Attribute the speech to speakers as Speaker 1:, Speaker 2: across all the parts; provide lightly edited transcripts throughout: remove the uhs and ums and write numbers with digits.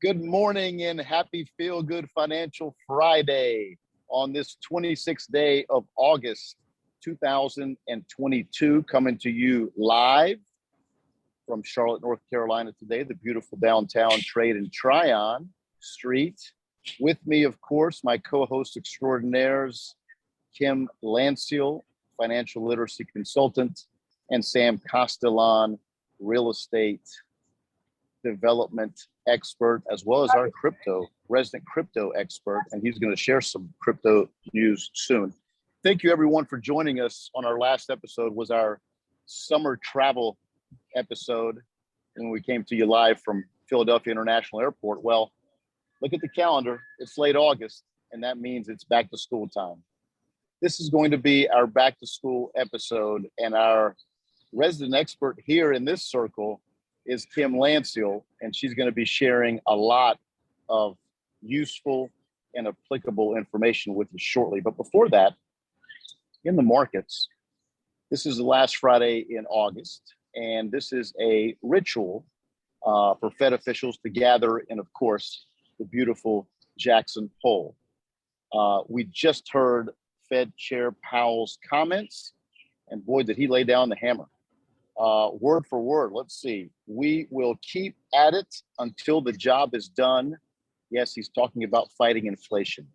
Speaker 1: Good morning and happy Feel Good Financial Friday on this 26th day of August 2022, coming to you live from Charlotte, North Carolina today, the beautiful downtown Trade and Tryon Street. With me, of course, my co-host extraordinaires, Kim Lanciel, financial literacy consultant, and Sam Castellan, real estate development expert, as well as our resident crypto expert, and he's going to share some crypto news soon. Thank you, everyone, for joining us. On our last episode was our summer travel episode, when we came to you live from Philadelphia International Airport. Well, look at the calendar. It's late August, and that means it's back to school time. This is going to be our back to school episode, and our resident expert here in this circle is Kim Lanciel, and she's going to be sharing a lot of useful and applicable information with you shortly. But before that, in the markets, this is the last Friday in August, and this is a ritual for Fed officials to gather in, of course, the beautiful Jackson Hole. We just heard Fed Chair Powell's comments, and boy, did he lay down the hammer. Word for word, let's see. We will keep at it until the job is done. Yes, he's talking about fighting inflation.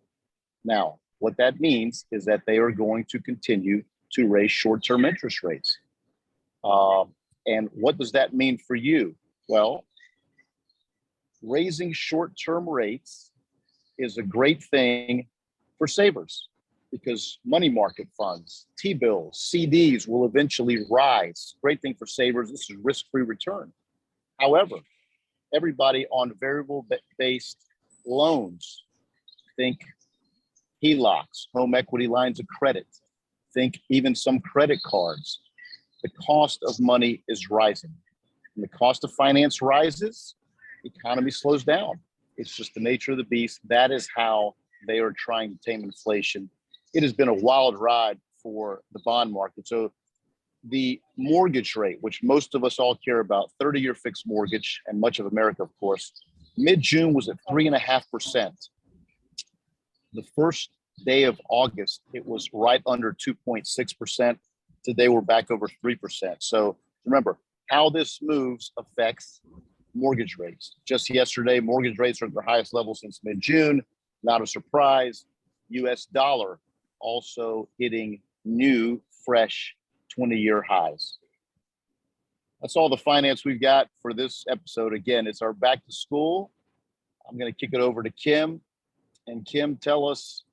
Speaker 1: Now, what that means is that they are going to continue to raise short-term interest rates. And what does that mean for you? Well, raising short-term rates is a great thing for savers, because money market funds, T-bills, CDs will eventually rise. Great thing for savers. This is risk-free return. However, everybody on variable-based loans, think HELOCs, home equity lines of credit, think even some credit cards, the cost of money is rising. When the cost of finance rises, the economy slows down. It's just the nature of the beast. That is how they are trying to tame inflation. It has been a wild ride for the bond market. So the mortgage rate, which most of us all care about, 30-year fixed mortgage, and much of America, of course, mid-June was at 3.5%. The first day of August, it was right under 2.6%. Today, we're back over 3%. So remember, how this moves affects mortgage rates. Just yesterday, mortgage rates are at their highest level since mid-June. Not a surprise. U.S. dollar also hitting new, fresh 20-year highs. That's all the finance we've got for this episode. Again, it's our back to school. I'm going to kick it over to Kim. And Kim, tell us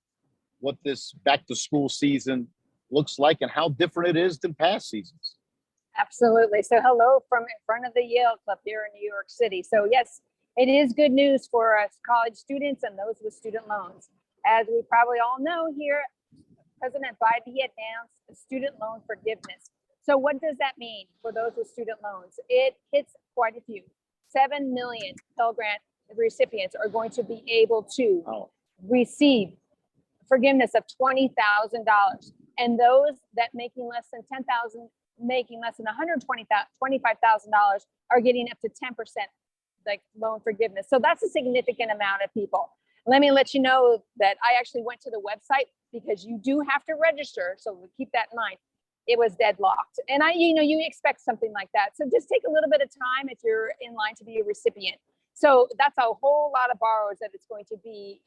Speaker 1: what this back to school season looks like and how different it is than past seasons.
Speaker 2: Absolutely. So hello from in front of the Yale Club here in New York City. So yes, it is good news for us college students and those with student loans. As we probably all know here, President Biden, he announced student loan forgiveness. So what does that mean for those with student loans? It hits quite a few. 7 million Pell Grant recipients are going to be able to receive forgiveness of $20,000. And those that making less than $10,000, making less than $125,000 are getting up to 10% like loan forgiveness. So that's a significant amount of people. Let me let you know that I actually went to the website, because you do have to register. So keep that in mind. It was deadlocked. And you expect something like that. So just take a little bit of time if you're in line to be a recipient. So that's a whole lot of borrowers that it's going to be,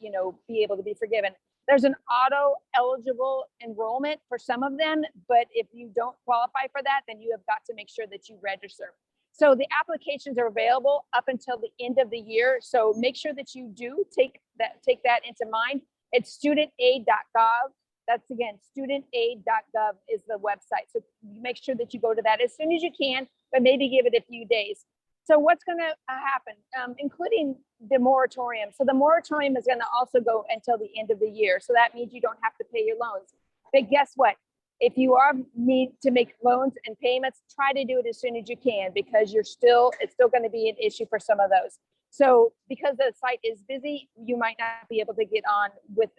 Speaker 2: be able to be forgiven. There's an auto eligible enrollment for some of them, but if you don't qualify for that, then you have got to make sure that you register. So the applications are available up until the end of the year. So make sure that you do take that into mind. It's studentaid.gov. That's again, studentaid.gov is the website. So make sure that you go to that as soon as you can, but maybe give it a few days. So what's going to happen, including the moratorium? So the moratorium is going to also go until the end of the year. So that means you don't have to pay your loans. But guess what? If you need to make loans and payments, try to do it as soon as you can, because it's still going to be an issue for some of those. So because the site is busy, you might not be able to get on with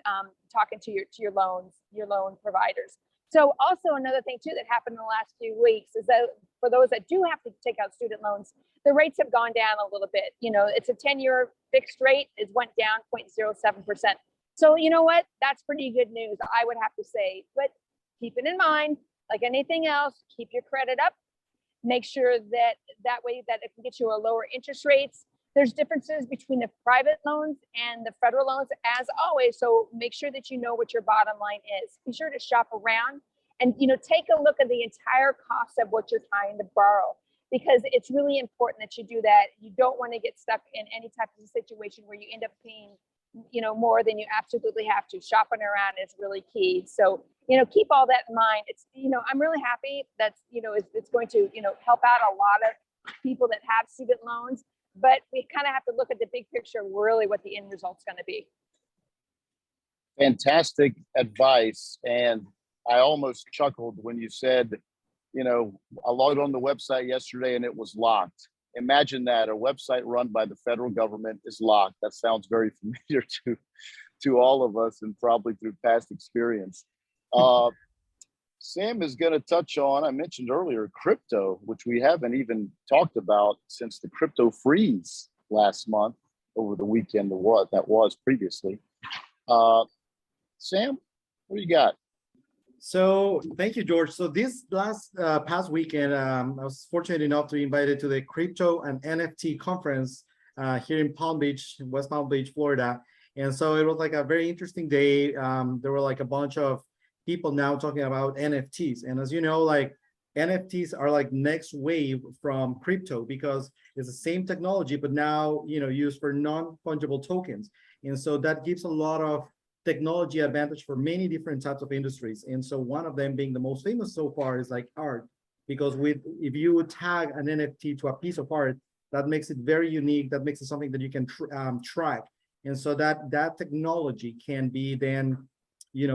Speaker 2: talking to your loan providers. So also another thing too that happened in the last few weeks is that for those that do have to take out student loans, the rates have gone down a little bit. You know, it's a 10-year fixed rate. It went down 0.07%. So you know what? That's pretty good news, I would have to say. But keep it in mind, like anything else, keep your credit up. Make sure that that way that it can get you a lower interest rates. There's differences between the private loans and the federal loans, as always. So make sure that you know what your bottom line is. Be sure to shop around and take a look at the entire cost of what you're trying to borrow, because it's really important that you do that. You don't want to get stuck in any type of situation where you end up paying more than you absolutely have to. Shopping around is really key. So keep all that in mind. It's I'm really happy that's it's going to help out a lot of people that have student loans, but we kind of have to look at the big picture, really what the end result's going to be.
Speaker 1: Fantastic advice. And I almost chuckled when you said, I logged on the website yesterday and it was locked. Imagine that a website run by the federal government is locked. That sounds very familiar to all of us, and probably through past experience. Sam is going to touch on, I mentioned earlier, crypto, which we haven't even talked about since the crypto freeze last month over the weekend, what that was previously. Sam, what do you got?
Speaker 3: So thank you, George. So this past weekend, I was fortunate enough to be invited to the Crypto and NFT Conference here in West Palm Beach, Florida. And so it was like a very interesting day. There were like a bunch of people now talking about NFTs. And as you know, like NFTs are like next wave from crypto, because it's the same technology, but now, used for non-fungible tokens. And so that gives a lot of technology advantage for many different types of industries. And so one of them being the most famous so far is like art, because if you tag an NFT to a piece of art, that makes it very unique. That makes it something that you can track. And so that technology can be then,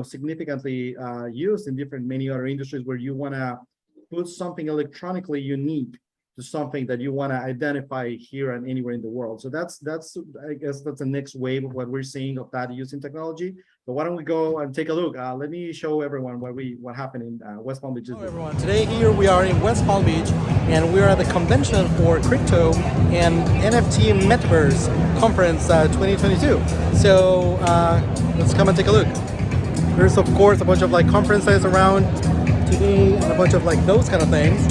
Speaker 3: significantly used in many other industries where you want to put something electronically unique to something that you want to identify here and anywhere in the world. So that's I guess that's the next wave of what we're seeing of that using technology. But why don't we go and take a look? Let me show everyone what happened in West Palm Beach.
Speaker 4: Hello everyone. Today here we are in West Palm Beach, and we're at the convention for crypto and NFT Metaverse Conference 2022. So let's come and take a look. There's of course a bunch of like conferences around today and a bunch of like those kind of things.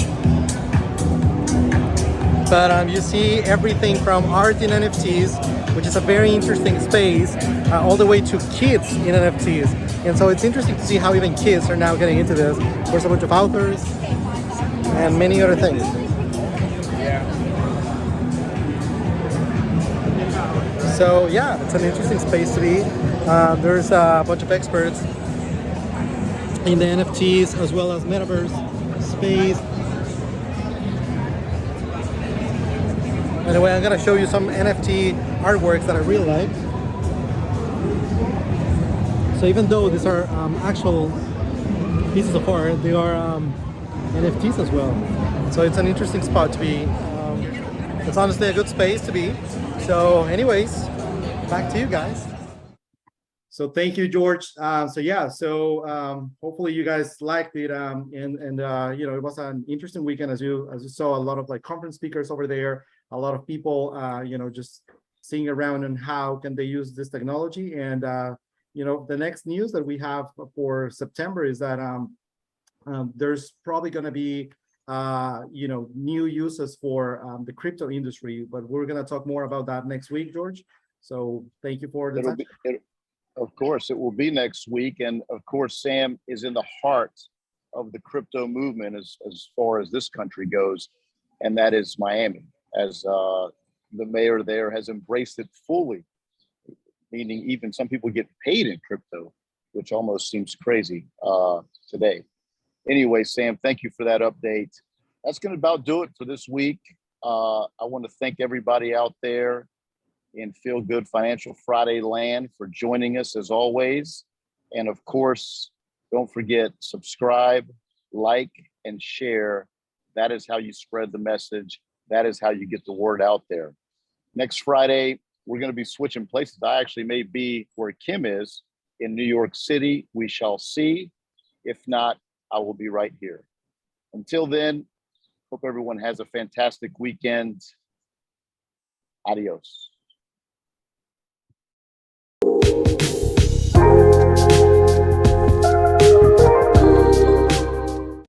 Speaker 4: But you see everything from art in NFTs, which is a very interesting space, all the way to kids in NFTs. And so it's interesting to see how even kids are now getting into this. There's a bunch of authors and many other things. So yeah, it's an interesting space to be. There's a bunch of experts in the NFTs as well as metaverse space. Anyway, I'm gonna show you some NFT artworks that I really like. So even though these are actual pieces of art, they are NFTs as well. So it's an interesting spot to be. It's honestly a good space to be. So anyways, back to you guys.
Speaker 3: So thank you, George. So hopefully you guys liked it. It was an interesting weekend, as you saw, a lot of like conference speakers over there. A lot of people, just seeing around and how can they use this technology. And, the next news that we have for September is that there's probably going to be, new uses for the crypto industry. But we're going to talk more about that next week, George. So thank you for the time.
Speaker 1: Of course, it will be next week. And of course, Sam is in the heart of the crypto movement as far as this country goes. And that is Miami. As the mayor there has embraced it fully, meaning even some people get paid in crypto, which almost seems crazy today. Anyway, Sam, thank you for that update. That's going to about do it for this week. I want to thank everybody out there in Feel Good Financial Friday land for joining us as always. And of course, don't forget, subscribe, like, and share. That is how you spread the message. That is how you get the word out there. Next Friday, we're going to be switching places. I actually may be where Kim is in New York City. We shall see. If not, I will be right here. Until then, hope everyone has a fantastic weekend. Adios.